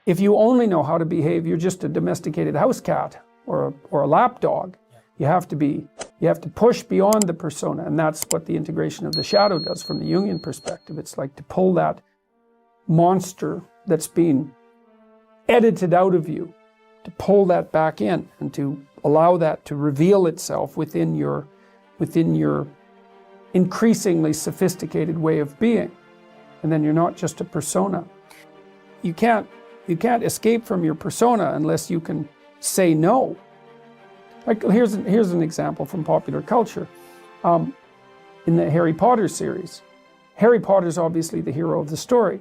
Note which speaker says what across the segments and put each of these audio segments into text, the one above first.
Speaker 1: If you only know how to behave, you're just a domesticated house cat or a lap dog. You have to push beyond the persona, and that's what the integration of the shadow does from the Jungian perspective. It's like to pull that monster that's been edited out of you, to pull that back in and to allow that to reveal itself within your increasingly sophisticated way of being. And then you're not just a persona. You can't escape from your persona unless you can say no. Like here's an example from popular culture. In the Harry Potter series, Harry Potter's obviously the hero of the story,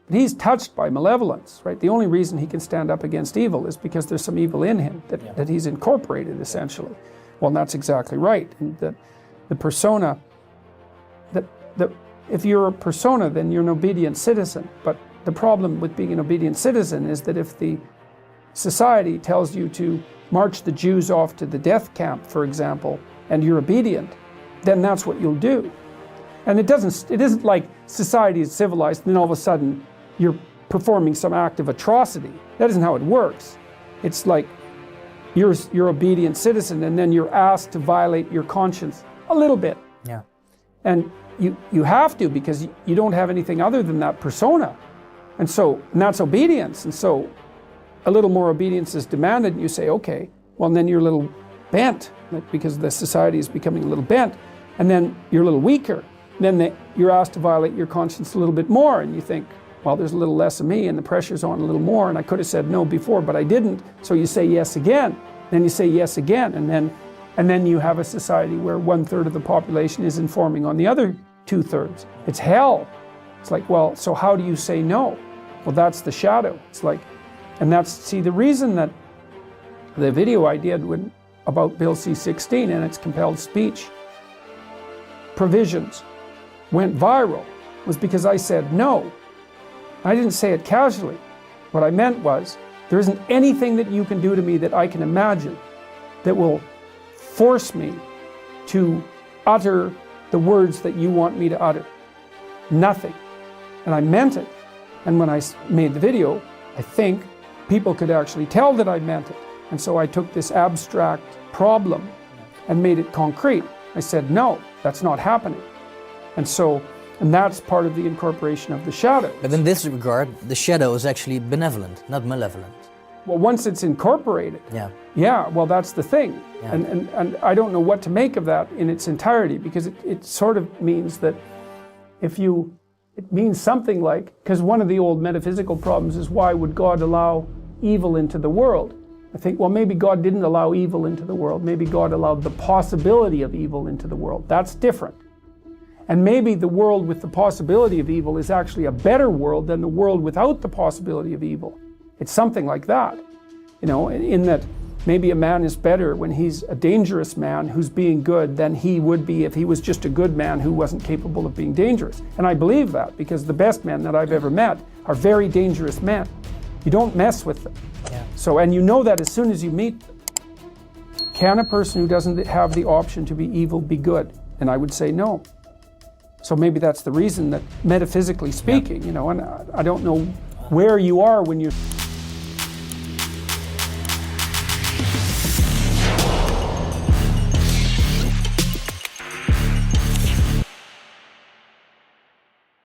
Speaker 1: but he's touched by malevolence, right? The only reason he can stand up against evil is because there's some evil in him that he's incorporated, essentially. Well, and that's exactly right. And that the persona, if you're a persona, then you're an obedient citizen. But the problem with being an obedient citizen is that if the society tells you to march the Jews off to the death camp, for example, and you're obedient, then that's what you'll do. And it isn't like society is civilized and then all of a sudden you're performing some act of atrocity. That isn't how it works. It's like you're obedient citizen and then you're asked to violate your conscience a little bit.
Speaker 2: Yeah.
Speaker 1: And you have to, because you don't have anything other than that persona. And that's obedience. And so a little more obedience is demanded, and you say, okay, well, and then you're a little bent, because the society is becoming a little bent, and then you're a little weaker. Then you're asked to violate your conscience a little bit more, and you think, well, there's a little less of me, and the pressure's on a little more, and I could have said no before, but I didn't. So you say yes again, then you say yes again, and then you have a society where 1/3 of the population is informing on the other 2/3. It's hell. It's like, well, so how do you say no? Well, that's the shadow. It's like, and the reason that the video I did about Bill C-16 and its compelled speech provisions went viral was because I said no. I didn't say it casually. What I meant was, there isn't anything that you can do to me that I can imagine that will force me to utter the words that you want me to utter. Nothing. And I meant it. And when I made the video, I think people could actually tell that I meant it. And so I took this abstract problem and made it concrete. I said, no, that's not happening. And that's part of the incorporation of the shadow.
Speaker 2: But in this regard, the shadow is actually benevolent, not malevolent.
Speaker 1: Well, once it's incorporated, yeah, well, that's the thing.
Speaker 2: Yeah.
Speaker 1: And I don't know what to make of that in its entirety, because it sort of means that it means something like, because one of the old metaphysical problems is, why would God allow evil into the world? I think, well, maybe God didn't allow evil into the world. Maybe God allowed the possibility of evil into the world. That's different. And maybe the world with the possibility of evil is actually a better world than the world without the possibility of evil. It's something like that, in that maybe a man is better when he's a dangerous man who's being good than he would be if he was just a good man who wasn't capable of being dangerous. And I believe that, because the best men that I've ever met are very dangerous men. You don't mess with them.
Speaker 2: Yeah.
Speaker 1: So, and you know that as soon as you meet them. Can a person who doesn't have the option to be evil be good? And I would say no. So maybe that's the reason that, metaphysically speaking, and I don't know where you are when you're